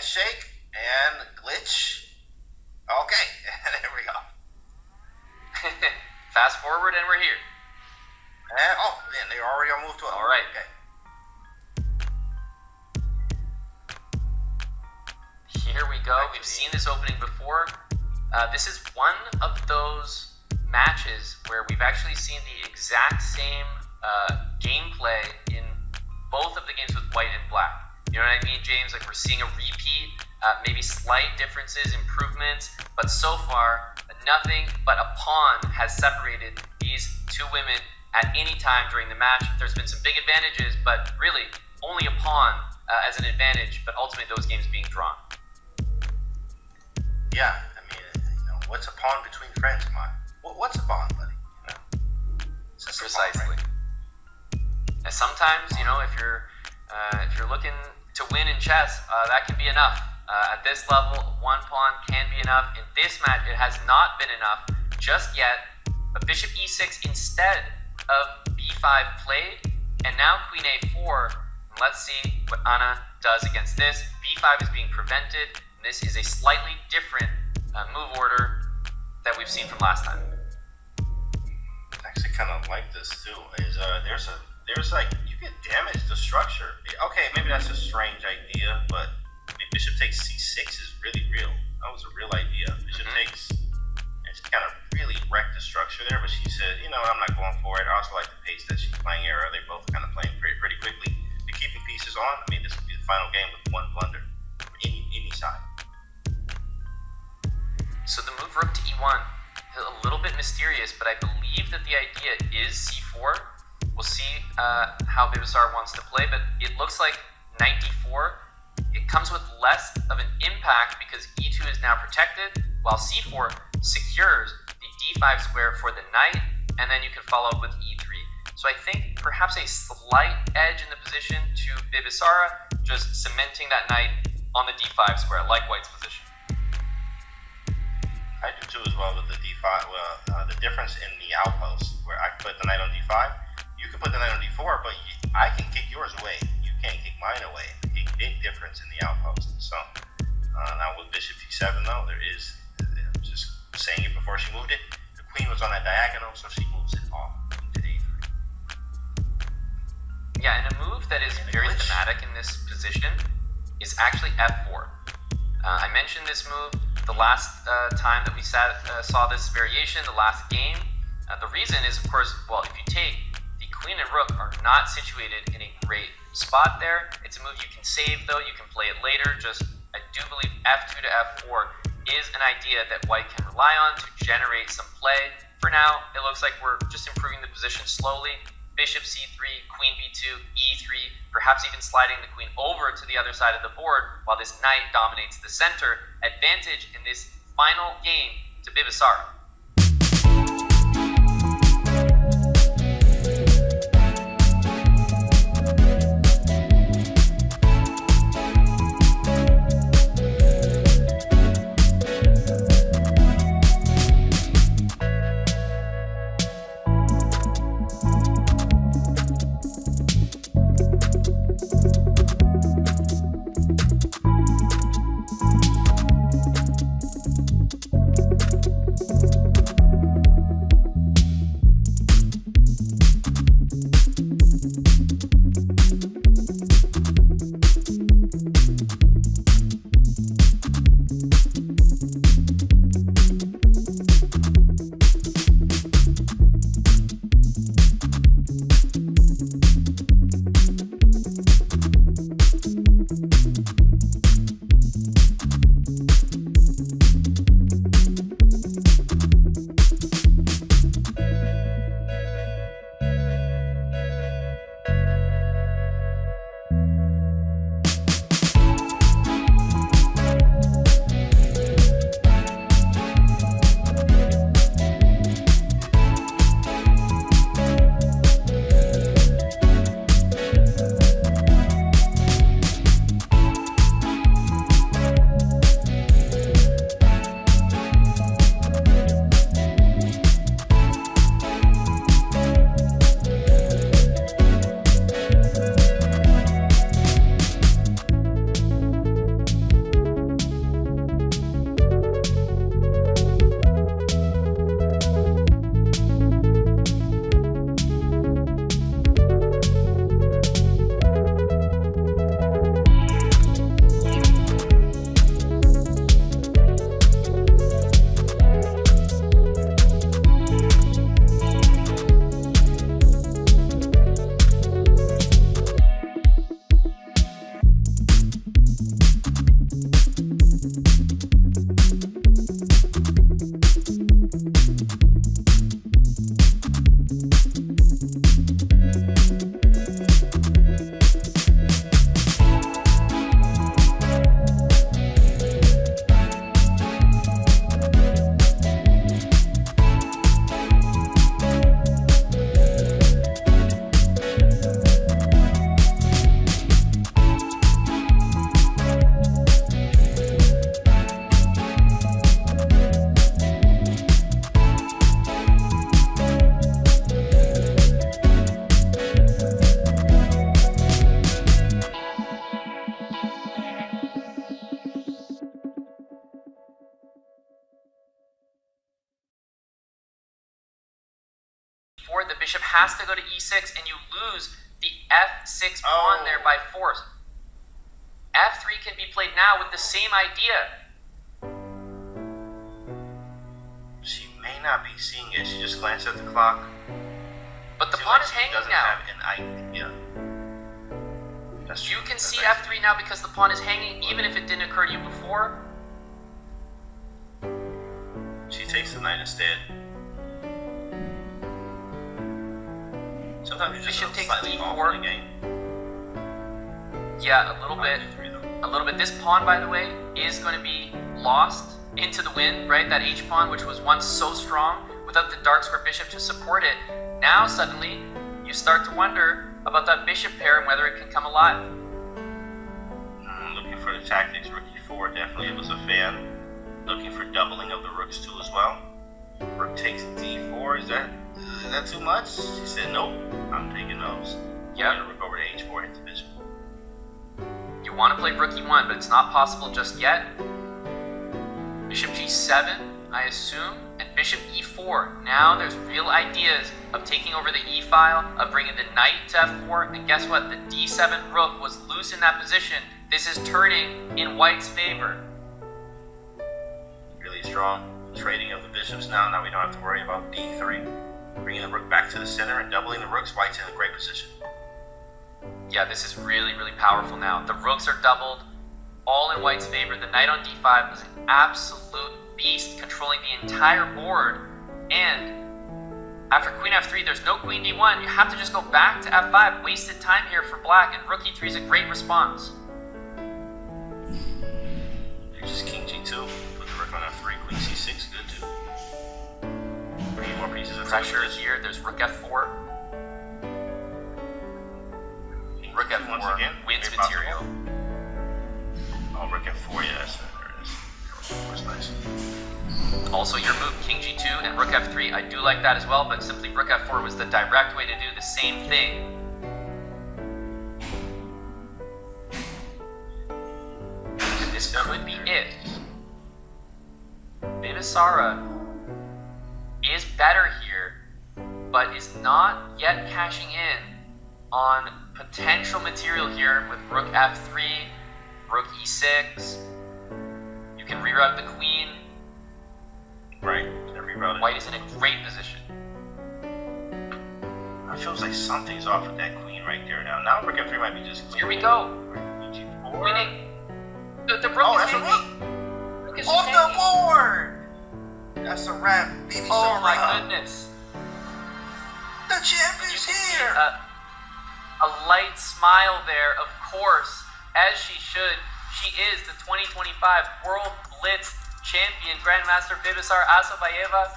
handshake and glitch. Okay, there we go. Fast forward and we're here. And man, they already moved to it. All right. Okay. Here we go. We've seen this opening before. This is one of those matches where we've actually seen the exact same gameplay in both of the games with white and black. You know what I mean, James? Like, we're seeing a repeat, maybe slight differences, improvements, but so far, nothing but a pawn has separated these two women at any time during the match. There's been some big advantages, but really only a pawn as an advantage, but ultimately those games being drawn. Yeah, I mean, what's a pawn between friends, man? What's a pawn, buddy? It's just Precisely. a pawn, right? And sometimes, if you're looking to win in chess, that can be enough. At this level, one pawn can be enough. In this match, it has not been enough just yet. But bishop e6 instead of b5 played, and now queen a4. Let's see what Anna does against this. b5 is being prevented, and this is a slightly different move order that we've seen from last time. I actually kind of like this too. There's like, you can damage the structure. Okay, maybe that's a strange idea, but bishop takes c6 is really real. That was a real idea. Bishop takes, and she kind of really wrecked the structure there, but she said, I'm not going for it. I also like the pace that she's playing here. They're both kind of playing pretty quickly. They're keeping pieces on. I mean, this will be the final game with one blunder from any side. So the move rook to e1, a little bit mysterious, but I believe that the idea is c4. We'll see how Bibisara wants to play, but it looks like knight d4. It comes with less of an impact because e2 is now protected, while c4 secures the d5 square for the knight, and then you can follow up with e3. So I think perhaps a slight edge in the position to Bibisara, just cementing that knight on the d5 square, like white's position. I do too as well with the d5. Well, the difference in the outpost, where I put the knight on d5, you can put the knight on d4, but I can kick yours away. You can't kick mine away. Big difference in the outpost. So now with bishop d7 though, there is, just saying it before she moved it, the queen was on that diagonal, so she moves it off to a3. Yeah, and a move that is very thematic in this position is actually f4. I mentioned this move the last time that we saw this variation, the last game. The reason is, of course, well, if you take, the queen and rook are not situated in a great spot there. It's a move you can save though, you can play it later. I do believe f2 to f4 is an idea that white can rely on to generate some play. For now, it looks like we're just improving the position slowly. Bishop c3, queen b2, e3, perhaps even sliding the queen over to the other side of the board while this knight dominates the center. Advantage in this final game to Bibisara. the bishop has to go to e6, and you lose the f6 pawn there by force. f3 can be played now with the same idea. She may not be seeing it. She just glanced at the clock. But the Seems pawn like is she hanging doesn't now. have an idea. That's You true. can That's see actually- f3 now because the pawn is hanging, even if it didn't occur to you before. She takes the knight instead. Sometimes you just Bishop look takes slightly off d4. in the game. Yeah, a little bit. D3 though. A little bit. This pawn, by the way, is going to be lost into the wind, right? That h pawn, which was once so strong, without the dark square bishop to support it. Now, suddenly, you start to wonder about that bishop pair and whether it can come alive. Looking for the tactics. Rook e4 definitely was a fan. Looking for doubling of the rooks too as well. Rook takes d4. Is that too much? She said nope. I'm taking those. Yeah. I'm gonna rook over to h4, hit the bishop. You want to play rook e1, but it's not possible just yet. Bishop g7, I assume, and bishop e4. Now there's real ideas of taking over the e file, of bringing the knight to f4, and guess what? The d7 rook was loose in that position. This is turning in white's favor. Really strong trading of the bishops now. Now we don't have to worry about d3. Bringing the rook back to the center and doubling the rooks. White's in a great position. Yeah, this is really, really powerful now. The rooks are doubled, all in white's favor. The knight on d5 was an absolute beast, controlling the entire board. And after queen f3, there's no queen d1. You have to just go back to f5. Wasted time here for black, and rook e3 is a great response. There's just king g2. Put the rook on f3. Queen c6, good too. 3 more pieces of Pressure is here. There's rook f4. Rook Once f4 again, wins very material. possible. Oh, rook f4, yes. There it is. Rook f4 is nice. Also, your move, king g2 and rook f3, I do like that as well, but simply rook f4 was the direct way to do the same thing. And this could be it. Bibisara is better here, but is not yet cashing in on potential material here with rook f3, rook e6. You can reroute the queen. Right. Every route. White is in a great position. It feels like something's off with that queen right there now. Now rook f3 might be just clear. Here we go. Queen g4. Winning. The rook Oh, is that's a hanging. rook. Rook is Off the hanging. board. That's a wrap. Bibisara. Oh my goodness. The champ You is can see here. a light smile there, of course, as she should. She is the 2025 World Blitz champion, Grandmaster Bibisara Assaubayeva.